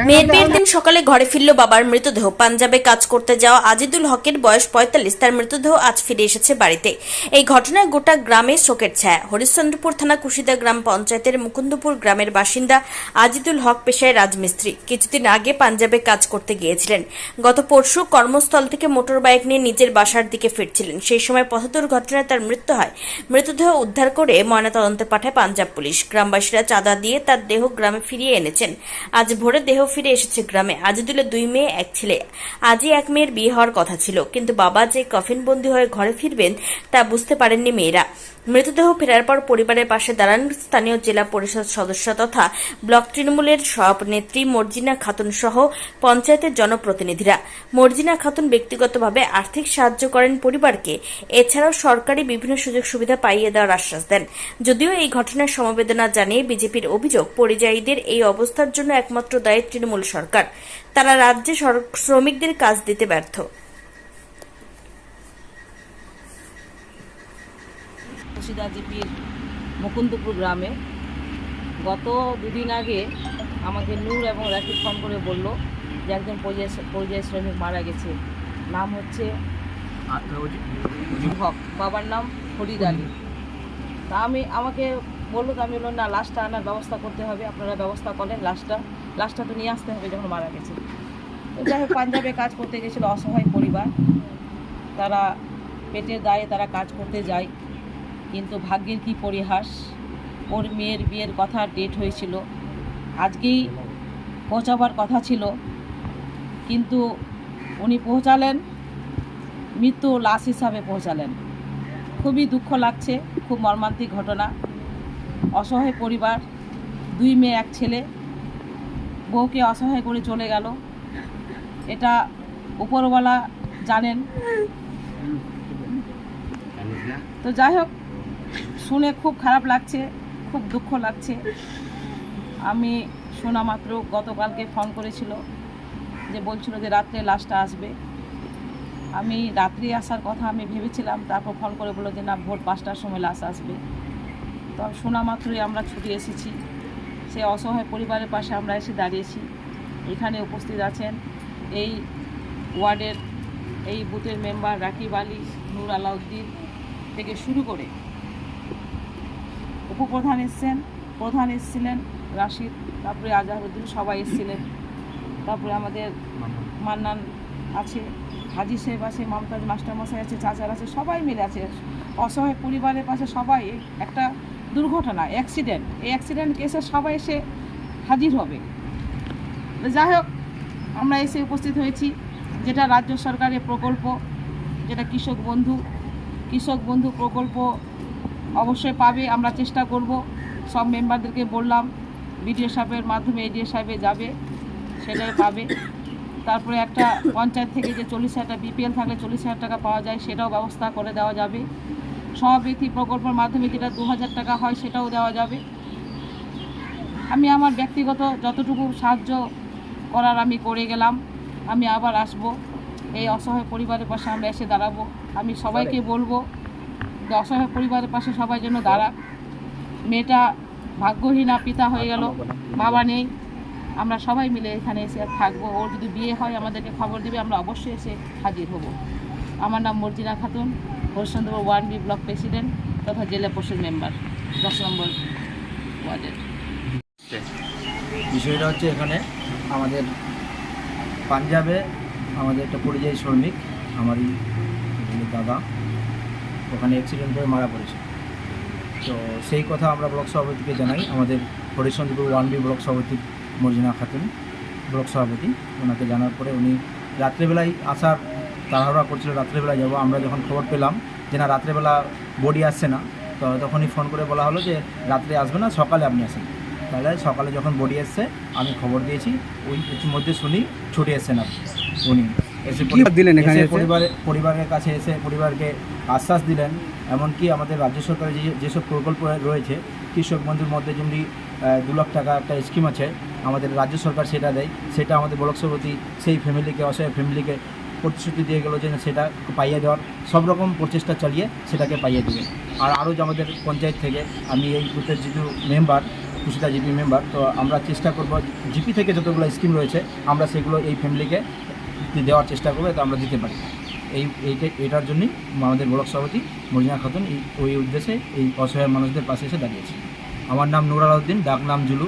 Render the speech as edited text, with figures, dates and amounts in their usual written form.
মেয়ের বিয়ের দিন সকালে ঘরে ফিরল বাবার মৃতদেহ। পাঞ্জাবে কাজ করতে যাওয়া আজিদুল হকের বয়স ৪৫। তার মৃতদেহ আজ ফিরে এসেছে বাড়িতে। এই ঘটনায় গোটা গ্রামে শোকের ছায়া। হরিশ্চন্দ্রপুর থানা কুশিদা গ্রাম পঞ্চায়েতের মুকুন্দপুর গ্রামের বাসিন্দা আজিদুল হক পেশায় রাজমিস্ত্রি। কিছুদিন আগে পাঞ্জাবে কাজ করতে গিয়েছিলেন। গত পরশু কর্মস্থল থেকে মোটর বাইক নিয়ে নিজের বাসার দিকে ফিরছিলেন। সেই সময় পথ দুর্ঘটনায় তার মৃত্যু হয়। মৃতদেহ উদ্ধার করে ময়নাতদন্তে পাঠায় পাঞ্জাব পুলিশ। গ্রামবাসীরা চাঁদা দিয়ে তার দেহ গ্রামে ফিরিয়ে এনেছেন। আজ ভোরে দেহ ফিরে এসেছে গ্রামে। আজিদুলের ২ মেয়ে ১ ছেলে। আজই এক মেয়ের বিয়ে হওয়ার কথা ছিল, কিন্তু বাবা যে কফিনবন্দি হয়ে ঘরে ফিরবেন তা বুঝতে পারেননি মেয়েরা। মৃতদেহ ফেরার পর পরিবারের পাশে দাঁড়ান স্থানীয় জেলা পরিষদ সদস্য তথা ব্লক তৃণমূলের সভানেত্রী মর্জিনা খাতুন সহ পঞ্চায়েতের জনপ্রতিনিধিরা। মর্জিনা খাতুন ব্যক্তিগতভাবে আর্থিক সাহায্য করেন পরিবারকে। এছাড়াও সরকারি বিভিন্ন সুযোগ সুবিধা পাইয়ে দেওয়ার আশ্বাস দেন। যদিও এই ঘটনার সমবেদনা জানিয়ে বিজেপির অভিযোগ, পরিযায়ীদের এই অবস্থার জন্য একমাত্র দায়ী তৃণমূল সরকার। তারা রাজ্যে শ্রমিকদের কাজ দিতে ব্যর্থ। কুশিদা জিপির মুকুন্দপুর গ্রামে গত ২ দিন আগে আমাকে নূর এবং রাকিব ফোন করে বলল যে একজন পরিযায়ী শ্রমিক মারা গেছে। নাম হচ্ছে হক, বাবার নাম ফরিদ আলী। তা আমাকে বললো, তো আমি বললাম না, লাশটা আনার ব্যবস্থা করতে হবে, আপনারা ব্যবস্থা করেন, লাশটা তো নিয়ে আসতে হবে যখন মারা গেছে। তো যাই হোক, পাঞ্জাবে কাজ করতে গেছিলো অসহায় পরিবার। তারা পেটের দায়ে তারা কাজ করতে যায়, কিন্তু ভাগ্যের কি পরিহাস, ওর মেয়ের বিয়ের কথা ডেট হয়েছিল, আজকেই পৌঁছাবার কথা ছিল, কিন্তু উনি পৌঁছালেন মৃত্যু লাশ হিসাবে পৌঁছালেন। খুবই দুঃখ লাগছে, খুব মর্মান্তিক ঘটনা। অসহায় পরিবার, 2 মেয়ে 1 ছেলে, বউকে অসহায় করে চলে গেল। এটা উপরওয়ালা জানেন। তো যাই হোক, শুনে খুব খারাপ লাগছে, খুব দুঃখ লাগছে। আমি শোনা মাত্র গতকালকে ফোন করেছিল, যে বলছিল যে রাত্রে লাশটা আসবে। আমি রাত্রি আসার কথা আমি ভেবেছিলাম, তারপর ফোন করে বললো যে না, ভোর 5টার সময় লাশ আসবে। তো শোনা মাত্রই আমরা ছুটে এসেছি। সে অসহায় পরিবারের পাশে আমরা এসে দাঁড়িয়েছি। এখানে উপস্থিত আছেন এই ওয়ার্ডের এই বুথের মেম্বার রাকিব আলী, নূর আলাউদ্দিন থেকে শুরু করে উপপ্রধান এসছেন, প্রধান এসেছিলেন রাশিদ, তারপরে আজহারউদ্দিন, সবাই এসেছিলেন। তারপরে আমাদের মান্নান আছে, হাজি সাহেব আছে, মমতাজ মাস্টারমশাই আছে, চাচার আছে, সবাই মিলে আছে। অসহায় পরিবারের পাশে সবাই। একটা দুর্ঘটনা, অ্যাক্সিডেন্ট, এই অ্যাক্সিডেন্ট কেসে সবাই এসে হাজির হবে। যাই হোক, আমরা এসে উপস্থিত হয়েছি। যেটা রাজ্য সরকারের প্রকল্প, যেটা কৃষক বন্ধু প্রকল্প অবশ্যই পাবে। আমরা চেষ্টা করব, সব মেম্বারদেরকে বললাম, বিডিও সাহেবের মাধ্যমে এডিও সাহেবে যাবে, সেটাই পাবে। তারপরে একটা পঞ্চায়েত থেকে যে 40,000 টাকা বিপিএল থাকলে 40,000 টাকা পাওয়া যায়, সেটাও ব্যবস্থা করে দেওয়া যাবে। সহবৃত্তি প্রকল্পের মাধ্যমে যেটা 2,000 টাকা হয়, সেটাও দেওয়া যাবে। আমি আমার ব্যক্তিগত যতটুকু সাহায্য করার আমি করে গেলাম। আমি আবার আসব, এই অসহায় পরিবারের পাশে আমরা এসে দাঁড়াবো। আমি সবাইকে বলবো যে অসহায় পরিবারের পাশে সবাই যেন দাঁড়াক। মেয়েটা ভাগ্যহীনা, পিতা হয়ে গেল, বাবা নেই। আমরা সবাই মিলে এখানে এসে থাকবো। ওর যদি বিয়ে হয় আমাদেরকে খবর দিবে, আমরা অবশ্যই এসে হাজির হব। আমার নাম Marjina Khatun, Harishchandrapur 1B block president তথা জেলা পরিষদ মেম্বার 10 নম্বর ওয়ার্ডের। বিষয়টা হচ্ছে, এখানে আমাদের পাঞ্জাবে আমাদের একটা পরিযায়ী শ্রমিক, আমারই দাদা, ওখানে অ্যাক্সিডেন্ট হয়ে মারা পড়েছে। তো সেই কথা আমরা ব্লক সভাপতিকে জানাই। আমাদের হরিশ্চন্দ্রপুর 1B ব্লক সভাপতি মর্জিনা খাতুন, ব্লক সভাপতি, ওনাকে জানার পরে উনি রাত্রেবেলায় আসার তাড়াহুড়া করছিল, রাত্রেবেলায় যাব। আমরা যখন খবর পেলাম যে না, রাত্রেবেলা বডি আসছে না, তো তখনই ফোন করে বলা হলো যে রাত্রে আসবে না, সকালে আপনি আসেন। তাহলে সকালে যখন বডি এসছে, আমি খবর দিয়েছি, ওই ইতিমধ্যে শুনি ছুটে এসছেন উনি। এসে দিলেন এখানে পরিবারের কাছে এসে পরিবারকে আশ্বাস দিলেন। এমনকি আমাদের রাজ্য সরকারের যেসব প্রকল্প রয়েছে, কৃষক বন্ধুর মধ্যে যেমনি 2 লাখ টাকা একটা স্কিম আছে, আমাদের রাজ্য সরকার সেটা দেয়। সেটা আমাদের ব্লক সভাপতি সেই ফ্যামিলিকে, অসহায় ফ্যামিলিকে প্রতিশ্রুতি দিয়ে গেলো যে সেটা পাইয়ে দেওয়ার সব রকম প্রচেষ্টা চালিয়ে সেটাকে পাইয়ে দেবে। আর আরও যে আমাদের পঞ্চায়েত থেকে, আমি এই বুথের যেহেতু মেম্বার, কুশিতা জিপি মেম্বার, তো আমরা চেষ্টা করব জিপি থেকে যতগুলো স্কিম রয়েছে আমরা সেগুলো এই ফ্যামিলিকে দেওয়ার চেষ্টা করবো, তো আমরা দিতে পারি। এটার জন্যই আমাদের ব্লক সভাপতি মর্জিনা খাতুন ওই উদ্দেশ্যে এই অসহায় মানুষদের পাশে এসে দাঁড়িয়েছে। আমার নাম নুর আলাউদ্দিন, ডাক নাম জুলু।